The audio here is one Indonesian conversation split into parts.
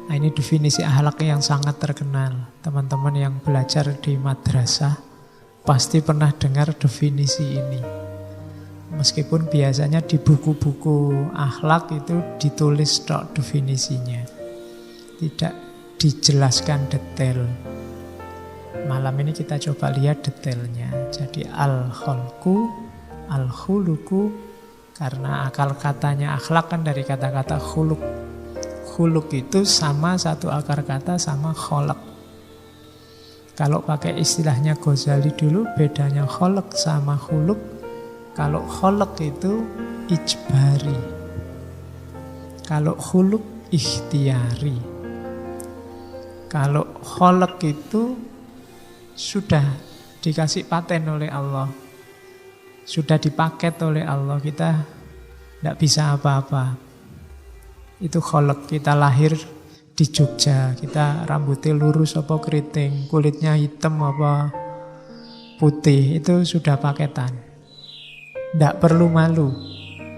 Nah, ini definisi akhlak yang sangat terkenal. Teman-teman yang belajar di madrasah pasti pernah dengar definisi ini. Meskipun biasanya di buku-buku akhlak itu ditulis tok definisinya, tidak dijelaskan detail. Malam ini kita coba lihat detailnya. Jadi al-khalqu, al-khuluqu, karena akar katanya akhlak kan dari kata-kata khuluq. Khuluq itu sama satu akar kata sama kholak. Kalau pakai istilahnya Ghazali dulu, bedanya kholak sama khuluq. Kalau kholak itu ijbari, kalau khuluq ikhtiyari. Kalau kholak itu sudah dikasih paten oleh Allah, sudah dipaket oleh Allah, kita tidak bisa apa-apa. Itu kholak. Kita lahir di Jogja, kita rambutnya lurus apa keriting, kulitnya hitam apa putih, itu sudah paketan. Tidak perlu malu,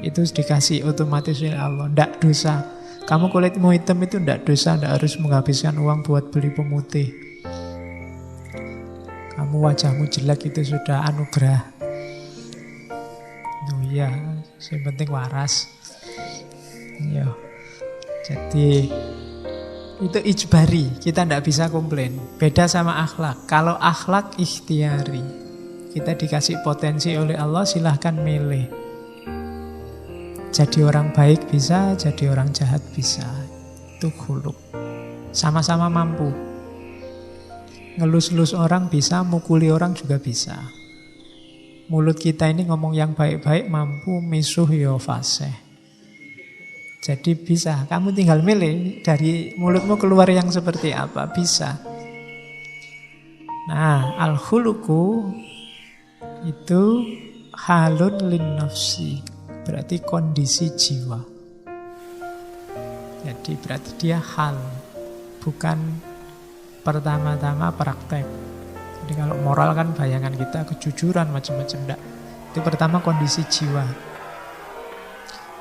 itu dikasih otomatis oleh Allah. Tidak dosa. Kamu kulitmu hitam itu tidak dosa, tidak harus menghabiskan uang buat beli pemutih. Kamu wajahmu jelek itu sudah anugerah. Oh iya, yang penting waras. Ya. Jadi itu ijbari, kita tidak bisa komplain. Beda sama akhlak. Kalau akhlak ikhtiari, kita dikasih potensi oleh Allah, silahkan milih. Jadi orang baik bisa, jadi orang jahat bisa. Itu khuluq. Sama-sama mampu. Ngelus-elus orang bisa, mukuli orang juga bisa. Mulut kita ini ngomong yang baik-baik mampu, misuh ya fasih. Jadi bisa, kamu tinggal milih dari mulutmu keluar yang seperti apa, bisa. Nah, al-khuluqu itu halun lin nafsi, berarti kondisi jiwa. Jadi berarti dia hal, bukan pertama-tama praktek. Jadi kalau moral kan bayangan kita kejujuran macam-macam, enggak. Itu pertama kondisi jiwa.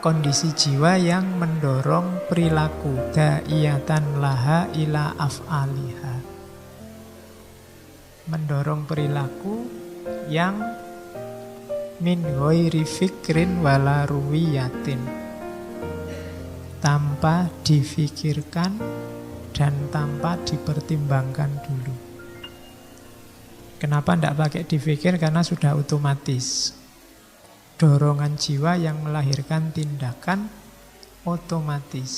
Kondisi jiwa yang mendorong perilaku da'iyatan laha ila af'aliha. Mendorong perilaku yang min ghairi fikrin wala ruwiyatin, tanpa difikirkan dan tanpa dipertimbangkan dulu. Kenapa tidak pakai difikir? Karena sudah otomatis. Dorongan jiwa yang melahirkan tindakan otomatis.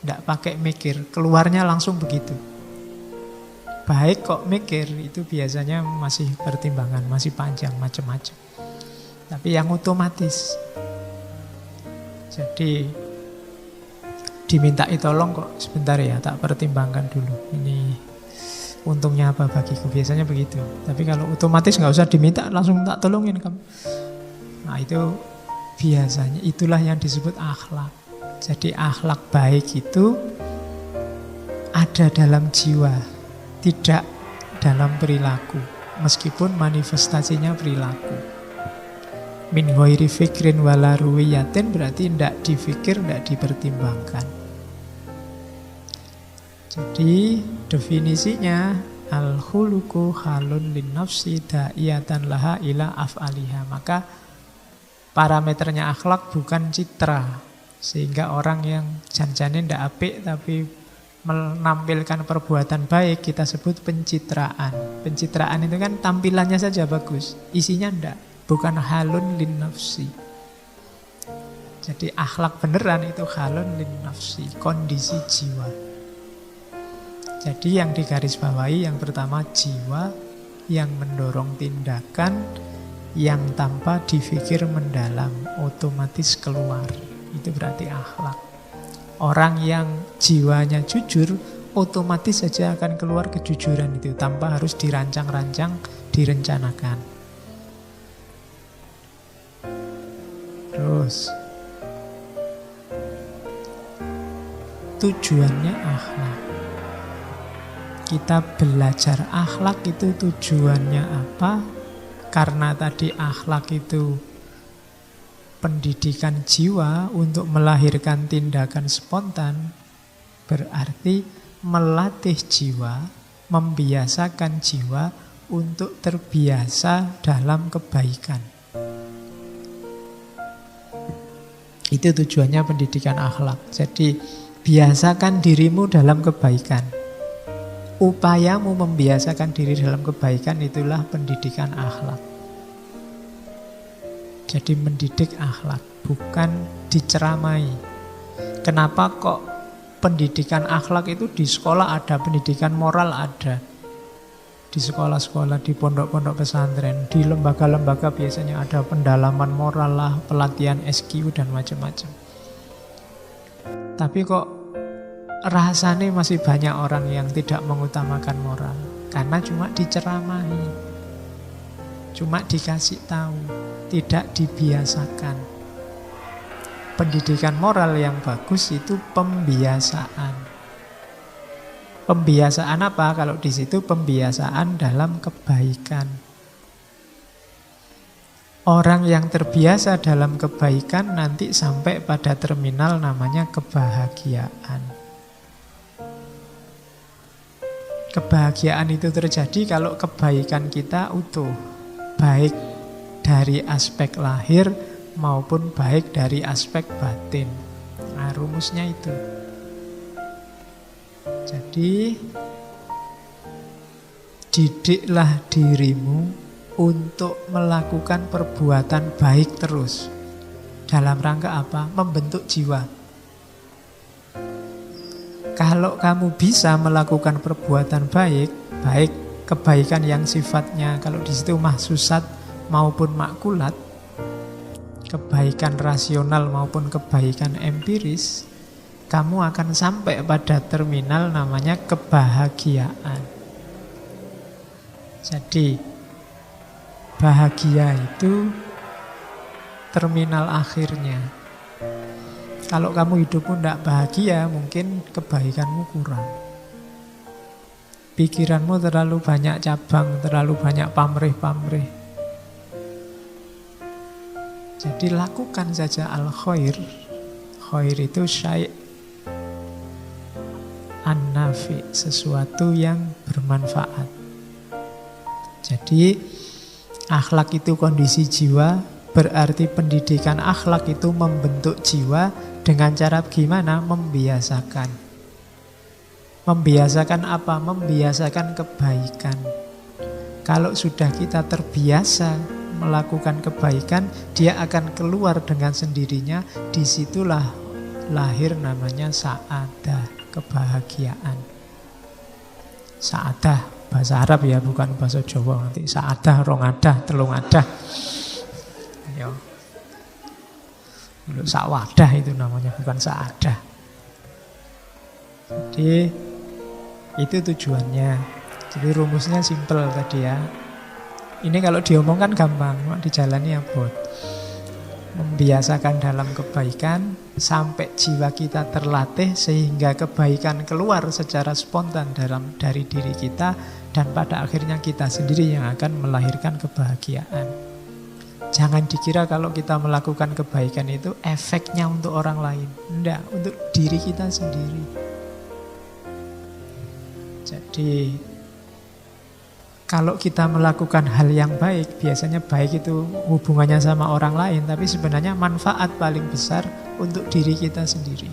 Tidak pakai mikir, keluarnya langsung begitu. Baik kok mikir, itu biasanya masih pertimbangan, masih panjang, macam-macam. Tapi yang otomatis. Jadi dimintai tolong kok sebentar ya, tak pertimbangkan dulu. Ini untungnya apa bagiku, biasanya begitu. Tapi kalau otomatis nggak usah diminta, langsung tak tolongin kamu. Nah itu biasanya itulah yang disebut akhlak. Jadi akhlak baik itu ada dalam jiwa, tidak dalam perilaku. Meskipun manifestasinya perilaku. Min ghairi fikrin wala ruwiyatin berarti tidak difikir, tidak dipertimbangkan. Jadi definisinya al-khuluqu halun lin nafsi da'iyatan laha ila af'aliha. Maka parameternya akhlak bukan citra, sehingga orang yang jan-jane ndak apik tapi menampilkan perbuatan baik kita sebut pencitraan. Pencitraan itu kan tampilannya saja bagus, isinya ndak, bukan halun lin nafsi. Jadi akhlak beneran itu halun lin nafsi, kondisi jiwa. Jadi yang digarisbawahi yang pertama jiwa yang mendorong tindakan yang tanpa difikir mendalam, otomatis keluar. Itu berarti akhlak. Orang yang jiwanya jujur, otomatis saja akan keluar kejujuran itu, tanpa harus dirancang-rancang, direncanakan. Terus, tujuannya akhlak. Kita belajar akhlak itu tujuannya apa? Karena tadi akhlak itu pendidikan jiwa untuk melahirkan tindakan spontan berarti melatih jiwa, membiasakan jiwa untuk terbiasa dalam kebaikan. Itu tujuannya pendidikan akhlak. Jadi biasakan dirimu dalam kebaikan. Upayamu membiasakan diri dalam kebaikan itulah pendidikan akhlak. Jadi mendidik akhlak, bukan diceramai. Kenapa kok pendidikan akhlak itu di sekolah ada, pendidikan moral ada. Di sekolah-sekolah, di pondok-pondok pesantren, di lembaga-lembaga biasanya ada pendalaman moral lah, pelatihan SQ dan macam-macam. Tapi kok rasanya masih banyak orang yang tidak mengutamakan moral. Karena cuma diceramai. Cuma dikasih tahu, tidak dibiasakan. Pendidikan moral yang bagus itu pembiasaan. Pembiasaan apa? Kalau di situ pembiasaan dalam kebaikan. Orang yang terbiasa dalam kebaikan nanti sampai pada terminal namanya kebahagiaan. Kebahagiaan itu terjadi kalau kebaikan kita utuh. Baik dari aspek lahir maupun baik dari aspek batin. Nah, rumusnya itu. Jadi, didiklah dirimu untuk melakukan perbuatan baik terus. Dalam rangka apa? Membentuk jiwa. Kalau kamu bisa melakukan perbuatan baik, baik kebaikan yang sifatnya kalau di situ mahsusat maupun makulat, kebaikan rasional maupun kebaikan empiris, kamu akan sampai pada terminal namanya kebahagiaan. Jadi bahagia itu terminal akhirnya. Kalau kamu hidupmu tidak bahagia, mungkin kebaikanmu kurang. Pikiranmu terlalu banyak cabang, terlalu banyak pamrih-pamrih. Jadi lakukan saja al-khair. Khair itu syai' an-nafi, sesuatu yang bermanfaat. Jadi akhlak itu kondisi jiwa, berarti pendidikan akhlak itu membentuk jiwa dengan cara gimana? Membiasakan. Membiasakan apa? Membiasakan kebaikan. Kalau sudah kita terbiasa melakukan kebaikan, dia akan keluar dengan sendirinya. Disitulah lahir namanya sa'adah, kebahagiaan. Sa'adah, bahasa Arab ya, bukan bahasa Jawa. Nanti sa'adah, rongadah, telungadah. Ayo. Sa'wadah itu namanya, bukan sa'adah. Jadi itu tujuannya. Jadi rumusnya simple tadi ya. Ini kalau diomongkan gampang, dijalani abot. Membiasakan dalam kebaikan sampai jiwa kita terlatih sehingga kebaikan keluar secara spontan dari diri kita, dan pada akhirnya kita sendiri yang akan melahirkan kebahagiaan. Jangan dikira kalau kita melakukan kebaikan itu efeknya untuk orang lain. Enggak, untuk diri kita sendiri. Jadi kalau kita melakukan hal yang baik, biasanya baik itu hubungannya sama orang lain, tapi sebenarnya manfaat paling besar untuk diri kita sendiri.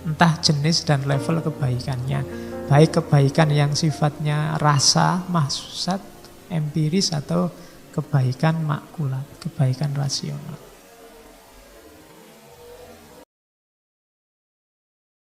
Entah jenis dan level kebaikannya. Baik kebaikan yang sifatnya rasa, mahsusat, empiris, atau kebaikan makulat, kebaikan rasional.